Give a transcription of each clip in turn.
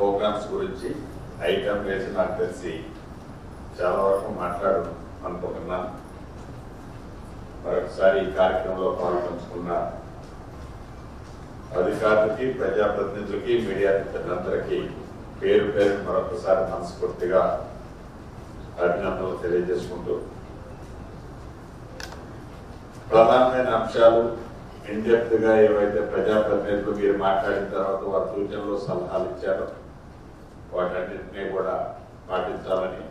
Programmes గురించి item వేసి నాకు తెలిసి చాలా వరకు మాట్లాడు అనుకుంటున్నాను. మరొకసారి ఈ కార్యక్రమంలో పాల్పంచుకున్న అధికారులకి, ప్రజాప్రతినిధులకి, మీడియా మిత్రులందరికీ పేరు పేరు మరొకసారి మనస్ఫూర్తిగా అభినందనలు తెలియజేసుకుంటూ ప్రధానమైన అంశాలు ఇన్డెప్త్ గా ఏవైతే ప్రజాప్రతినిధులు మీరు మాట్లాడిన తర్వాత వారి సూచనలు సలహాలు ఇచ్చారో వాటన్నింటినీ కూడా పాటించాలని,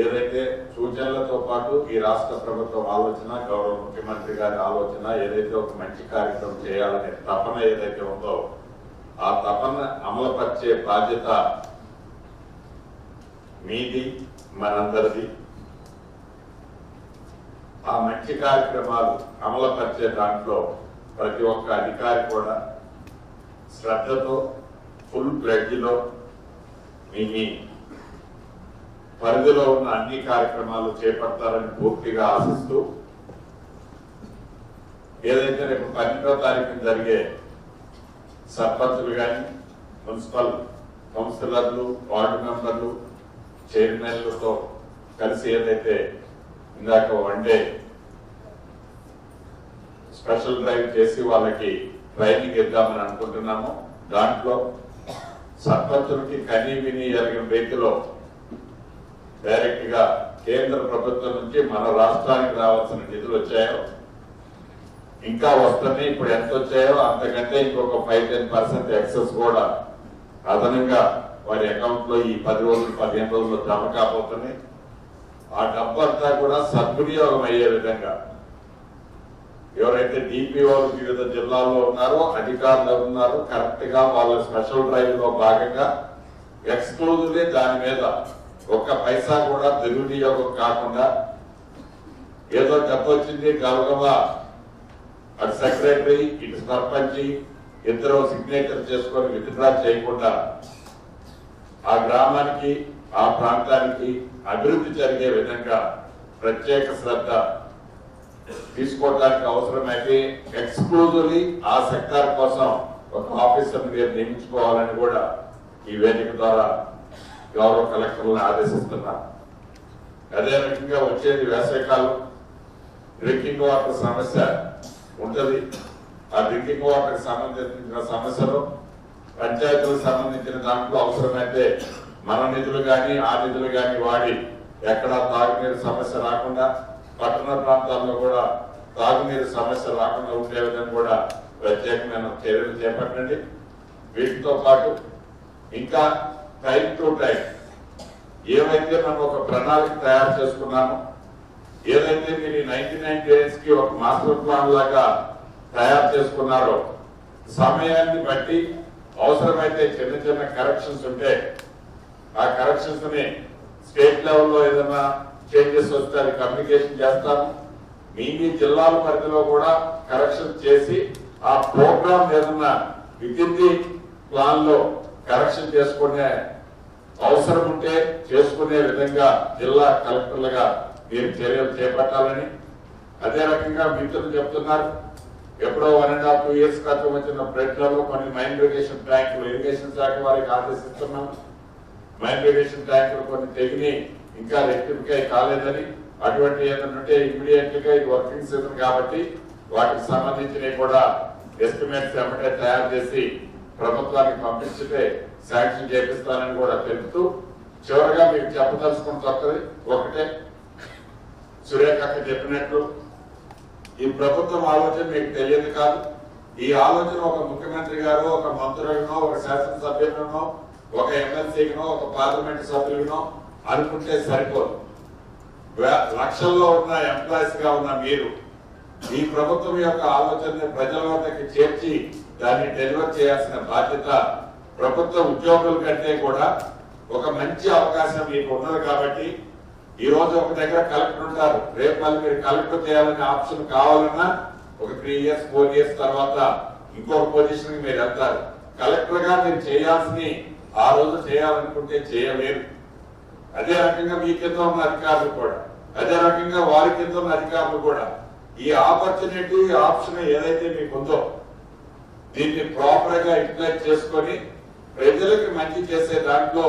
ఏదైతే సూచనలతో పాటు ఈ రాష్ట్ర ప్రభుత్వం ఆలోచన, గౌరవ ముఖ్యమంత్రి గారి ఆలోచన, ఏదైతే ఒక మంచి కార్యక్రమం చేయాలనే తపన ఏదైతే ఉందో ఆ తపన అమలుపరిచే బాధ్యత మీది, మనందరిది. ఆ మంచి కార్యక్రమాలు అమలుపరిచే దాంట్లో ప్రతి ఒక్క అధికారి కూడా శ్రద్ధతో ఫుల్ ప్లెడ్జ్లో మీ పరిధిలో ఉన్న అన్ని కార్యక్రమాలు చేపడతారని పూర్తిగా ఆశిస్తూ, ఏదైతే రేపు 12వ తారీఖున జరిగే సర్పంచులు కానీ, మున్సిపల్ కౌన్సిలర్లు, వార్డు మెంబర్లు, చైర్మన్లతో కలిసి ఏదైతే ఇందాక వన్ డే స్పెషల్ డ్రైవ్ చేసి వాళ్ళకి ట్రైనింగ్ ఇద్దామని అనుకుంటున్నాము. దాంట్లో సర్పంచులకి కనీ విని ఎరిగిన రీతిలో డైరెక్ట్ గా కేంద్ర ప్రభుత్వం నుంచి మన రాష్ట్రానికి రావాల్సిన నిధులు వచ్చాయో, ఇంకా వస్తున్నాయి. ఇప్పుడు ఎంత వచ్చాయో అంతకంటే ఇంకొక 5-10% ఎక్సెస్ కూడా అదనంగా వారి అకౌంట్ లో ఈ 10 రోజులు 15 రోజుల్లో జమ కాబోతున్నాయి. ఆ డబ్బు అంతా కూడా సద్వినియోగం అయ్యే విధంగా ఎవరైతే డిపిఓలు వివిధ జిల్లాల్లో ఉన్నారో, అధికారులు ఉన్నారో, కరెక్ట్ గా వాళ్ళ స్పెషల్ డ్రైవ్ లో భాగంగా ఎక్స్క్లూజివ్లీ దాని మీద ఒక్క పైసా కూడా దుర్వినియోగం కాకుండా, ఏదో డబ్బు వచ్చింది గబగబా అటు సెక్రటరీ ఇటు సర్పంచి ఇద్దరు సిగ్నేచర్ చేసుకొని విత్డ్రా చేయకుండా ఆ గ్రామానికి, ఆ ప్రాంతానికి అభివృద్ధి జరిగే విధంగా ప్రత్యేక శ్రద్ధ తీసుకోవడానికి అవసరమైతే ఎక్స్క్లూజివ్లీ ఆ సెక్టార్ కోసం ఒక ఆఫీసర్ మీరు నియమించుకోవాలని కూడా ఈ వేదిక ద్వారా గౌరవ కలెక్టర్లను ఆదేశిస్తున్నారు. అదే రకంగా వచ్చేది వేసవికాలం, డ్రింకింగ్ వాటర్ సమస్య ఉంటుంది. ఆ డ్రింకింగ్ వాటర్ కి సంబంధించిన సమస్యలు పంచాయతీలకు సంబంధించిన దాంట్లో అవసరమైతే మన నిధులు కానీ ఆ నిధులు కానీ వాడి ఎక్కడ తాగునీరు సమస్య రాకుండా, పట్టణ ప్రాంతాల్లో కూడా తాగునీరు సమస్య రాకుండా ఉండే విధంగా కూడా ప్రత్యేకమైన చర్యలు చేపట్టండి. వీటితో పాటు ఇంకా టైం టు టైం ఏవైతే మనం ఒక ప్రణాళిక తయారు చేసుకున్నామో, ఏదైతే మీరు 99 days కి ఒక మాస్టర్ ప్లాన్ లాగా తయారు చేసుకున్నారో, సమయాన్ని బట్టి అవసరమైతే చిన్న చిన్న కరెక్షన్స్ ఉంటే ఆ కరెక్షన్స్ ని స్టేట్ లెవెల్లో ఏదైనా చేంజెస్ వస్తే అది కమ్యూనికేషన్ చేస్తాము. మీ జిల్లాల పరిధిలో కూడా కరెక్షన్ చేసి ఆ ప్రోగ్రామ్ ఏదన్నా విత్ ఇన్ ది ప్లాన్ లో కరెక్షన్ చేసుకునే అవసరం ఉంటే చేసుకునే విధంగా జిల్లా కలెక్టర్లుగా మీరు చర్యలు చేపట్టాలని. అదే రకంగా మిత్రులు చెప్తున్నారు, ఎప్పుడో 1.5-2 years క్రితం వచ్చిన ప్రశ్నలు కొన్ని మైన్ ఇరిగేషన్ ట్యాంకులు ఇరిగేషన్ శాఖ వారికి ఆదేశిస్తున్నాం. మైన్ ఇరిగేషన్ ట్యాంకులు కొన్ని తెగిని ఇంకా రెక్టిఫై కాలేదని, అటువంటి ఏదంటే ఇమీడియట్ గా ఇది వర్కింగ్ సీజన్ కాబట్టి వాటికి సంబంధించినవి కూడా ఎస్టిమేట్స్ వెంటనే తయారు చేసి ప్రభుత్వానికి పంపించితే శాంక్షన్ చేపిస్తానని కూడా తెలుపుతూ, చివరిగా మీకు చెప్పదలుచుకుంటుంది ఒకటే, సురేఖక్క చెప్పినట్లు ఈ ప్రభుత్వం ఆలోచన మీకు తెలియదు కాదు. ఈ ఆలోచన ఒక ముఖ్యమంత్రి గారు, ఒక మంత్రులనో, ఒక శాసనసభ్యులనో, ఒక ఎమ్మెల్సీనో, ఒక పార్లమెంట్ సభ్యులనో అనుకుంటే సరిపోదు. లక్షల్లో ఉన్న ఎంప్లాయీస్ గా ఉన్న మీరు ఈ ప్రభుత్వం యొక్క ఆలోచనని ప్రజల వద్దకి చేర్చి దాన్ని డెలివర్ చేయాల్సిన బాధ్యత ప్రభుత్వ ఉద్యోగుల కంటే కూడా ఒక మంచి అవకాశం మీకు ఉన్నది. కాబట్టి ఈ రోజు ఒక దగ్గర కలెక్టర్ ఉంటారు, రేపు మళ్ళీ మీరు కలెక్టర్ చేయాలనే ఆప్షన్ కావాలన్నా ఒక 3 years 4 years తర్వాత ఇంకొక పొజిషన్ మీరు వెళ్తారు. కలెక్టర్ గా మీరు చేయాల్సి ఆ రోజు చేయాలనుకుంటే చేయలేరు. అదే రకంగా మీ కింద ఉన్న అధికారులు కూడా, అదే రకంగా వారి కింద ఉన్న అధికారులు కూడా ఈ ఆపర్చునిటీ ఆప్షన్ ఏదైతే మీకు ఉందో దీన్ని ప్రాపర్ గా యూటిలైజ్ చేసుకొని ప్రజలకు మంచి చేసే దాంట్లో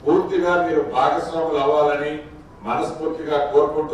పూర్తిగా మీరు భాగస్వాములు అవ్వాలని మనస్ఫూర్తిగా కోరుకుంటూ